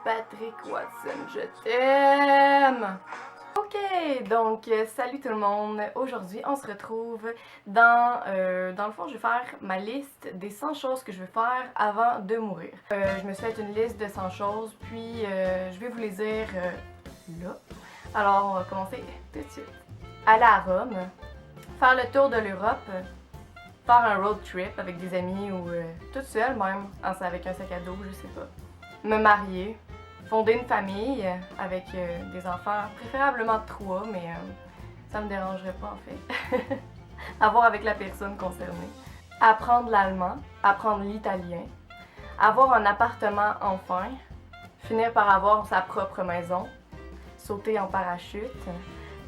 Patrick Watson, je t'aime! Ok, donc salut tout le monde. Aujourd'hui, on se retrouve dans le fond, je vais faire ma liste des 100 choses que je veux faire avant de mourir. Je me suis fait une liste de 100 choses, puis je vais vous les dire là. Alors, on va commencer tout de suite. Aller à Rome, faire le tour de l'Europe, faire un road trip avec des amis ou toute seule même, avec un sac à dos, je sais pas. Me marier, fonder une famille avec des enfants, préférablement 3, mais ça me dérangerait pas en fait. Avoir avec la personne concernée. Apprendre l'allemand, apprendre l'italien, avoir un appartement enfin, finir par avoir sa propre maison, sauter en parachute,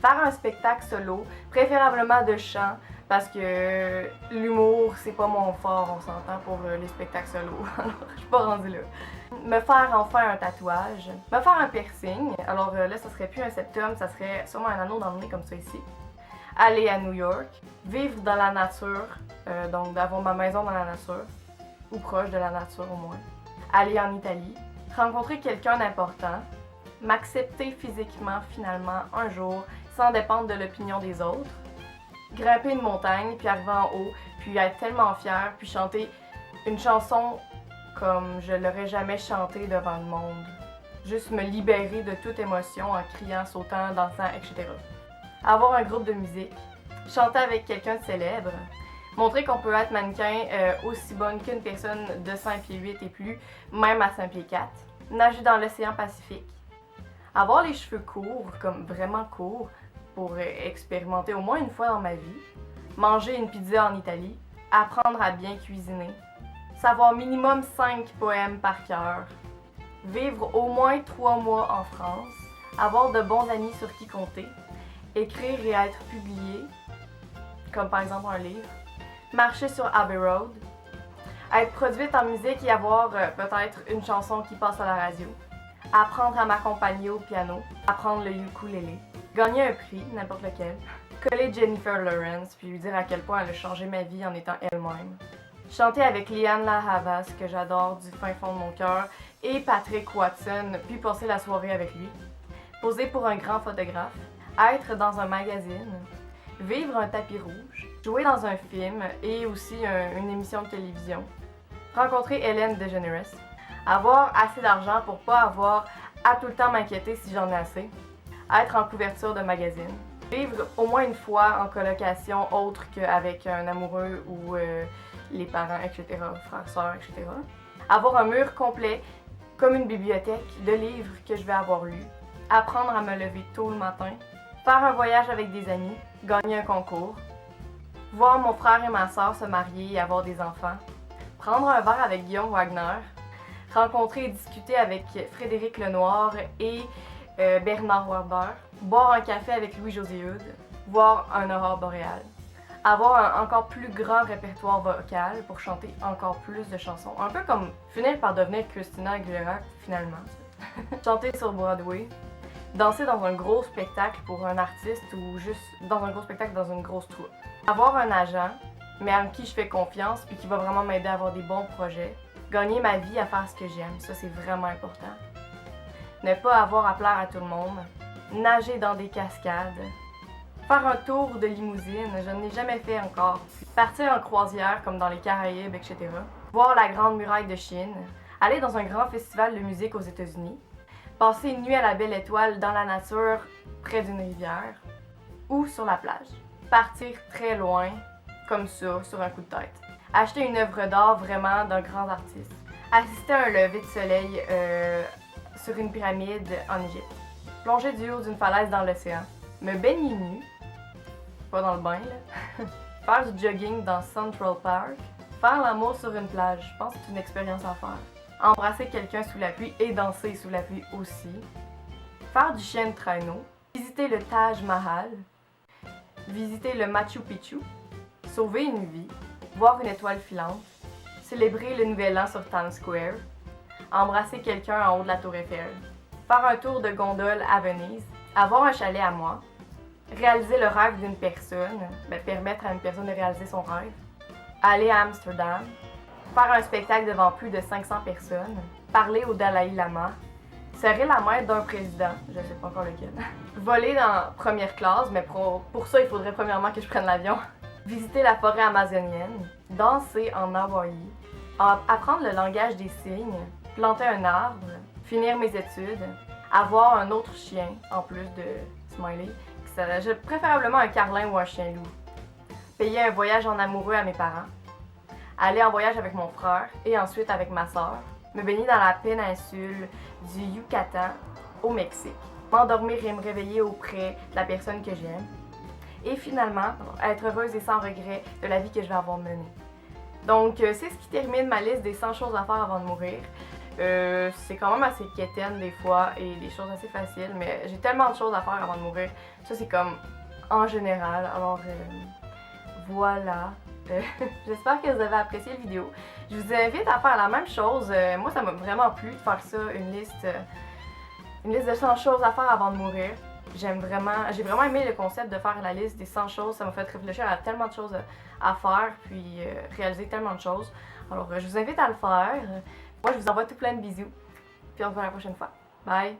faire un spectacle solo, préférablement de chant, parce que l'humour, c'est pas mon fort, on s'entend pour les spectacles solo. Alors, je suis pas rendue là. Me faire enfin un tatouage. Me faire un piercing. Alors là, ça serait plus un septum, ça serait sûrement un anneau dans le nez comme ça ici. Aller à New York. Vivre dans la nature. Donc d'avoir ma maison dans la nature. Ou proche de la nature au moins. Aller en Italie. Rencontrer quelqu'un d'important. M'accepter physiquement finalement un jour sans dépendre de l'opinion des autres. Grimper une montagne, puis arriver en haut, puis être tellement fière, puis chanter une chanson comme je l'aurais jamais chanté devant le monde. Juste me libérer de toute émotion en criant, sautant, dansant, etc. Avoir un groupe de musique. Chanter avec quelqu'un de célèbre. Montrer qu'on peut être mannequin aussi bonne qu'une personne de 5 pieds 8 et plus, même à 5 pieds 4. Nager dans l'océan Pacifique. Avoir les cheveux courts, comme vraiment courts, pour expérimenter au moins une fois dans ma vie. Manger une pizza en Italie. Apprendre à bien cuisiner. Savoir minimum 5 poèmes par cœur. Vivre au moins 3 mois en France. Avoir de bons amis sur qui compter. Écrire et être publié, comme par exemple un livre. Marcher sur Abbey Road. Être produite en musique et avoir peut-être une chanson qui passe à la radio. Apprendre à m'accompagner au piano. Apprendre le ukulélé. Gagner un prix, n'importe lequel. Coller Jennifer Lawrence puis lui dire à quel point elle a changé ma vie en étant elle-même. Chanter avec Lianne La Havas, que j'adore du fin fond de mon cœur, et Patrick Watson, puis passer la soirée avec lui. Poser pour un grand photographe. Être dans un magazine. Vivre un tapis rouge. Jouer dans un film et aussi une émission de télévision. Rencontrer Ellen DeGeneres. Avoir assez d'argent pour pas avoir à tout le temps m'inquiéter si j'en ai assez. Être en couverture de magazine. Vivre au moins une fois en colocation autre qu'avec un amoureux ou les parents, etc., frères, sœurs, etc. Avoir un mur complet, comme une bibliothèque, de livres que je vais avoir lus. Apprendre à me lever tôt le matin. Faire un voyage avec des amis. Gagner un concours. Voir mon frère et ma sœur se marier et avoir des enfants. Prendre un verre avec Guillaume Wagner. Rencontrer et discuter avec Frédéric Lenoir et Bernard Werber. Boire un café avec Louis-José Hood. Voir un aurore boréale. Avoir un encore plus grand répertoire vocal pour chanter encore plus de chansons. Un peu comme finir par devenir Christina Aguilera finalement. Chanter sur Broadway. Danser dans un gros spectacle pour un artiste ou juste dans un gros spectacle dans une grosse troupe. Avoir un agent, mais en qui je fais confiance puis qui va vraiment m'aider à avoir des bons projets. Gagner ma vie à faire ce que j'aime, ça c'est vraiment important. Ne pas avoir à plaire à tout le monde. Nager dans des cascades. Faire un tour de limousine, je ne l'ai jamais fait encore. Partir en croisière comme dans les Caraïbes, etc. Voir la Grande Muraille de Chine. Aller dans un grand festival de musique aux États-Unis. Passer une nuit à la Belle Étoile dans la nature, près d'une rivière. Ou sur la plage. Partir très loin, comme ça, sur un coup de tête. Acheter une œuvre d'art vraiment d'un grand artiste. Assister à un lever de soleil sur une pyramide en Égypte. Plonger du haut d'une falaise dans l'océan. Me baigner nu. Pas dans le bain, là. Faire du jogging dans Central Park. Faire l'amour sur une plage. Je pense que c'est une expérience à faire. Embrasser quelqu'un sous la pluie et danser sous la pluie aussi. Faire du chien de traîneau. Visiter le Taj Mahal. Visiter le Machu Picchu. Sauver une vie. Voir une étoile filante. Célébrer le nouvel an sur Times Square. Embrasser quelqu'un en haut de la Tour Eiffel. faire un tour de gondole à Venise, avoir un chalet à moi, réaliser le rêve d'une personne, permettre à une personne de réaliser son rêve, aller à Amsterdam, faire un spectacle devant plus de 500 personnes, parler au Dalai Lama, serrer la main d'un président, je ne sais pas encore lequel, voler dans première classe, mais pour ça il faudrait premièrement que je prenne l'avion, visiter la forêt amazonienne, danser en Hawaï, apprendre le langage des signes, planter un arbre, finir mes études, avoir un autre chien en plus de Smiley, préférablement un carlin ou un chien loup, payer un voyage en amoureux à mes parents, aller en voyage avec mon frère et ensuite avec ma soeur, me baigner dans la péninsule du Yucatan au Mexique, m'endormir et me réveiller auprès de la personne que j'aime, et finalement être heureuse et sans regret de la vie que je vais avoir menée. Donc c'est ce qui termine ma liste des 100 choses à faire avant de mourir. C'est quand même assez quétaine des fois et des choses assez faciles, mais j'ai tellement de choses à faire avant de mourir. Ça c'est comme en général, alors voilà. J'espère que vous avez apprécié la vidéo. Je vous invite à faire la même chose. Moi, ça m'a vraiment plu de faire ça, une liste de 100 choses à faire avant de mourir. J'ai vraiment aimé le concept de faire la liste des 100 choses. Ça m'a fait réfléchir à tellement de choses à faire, puis réaliser tellement de choses. Alors, je vous invite à le faire. Moi, je vous envoie tout plein de bisous. Puis on se voit la prochaine fois. Bye!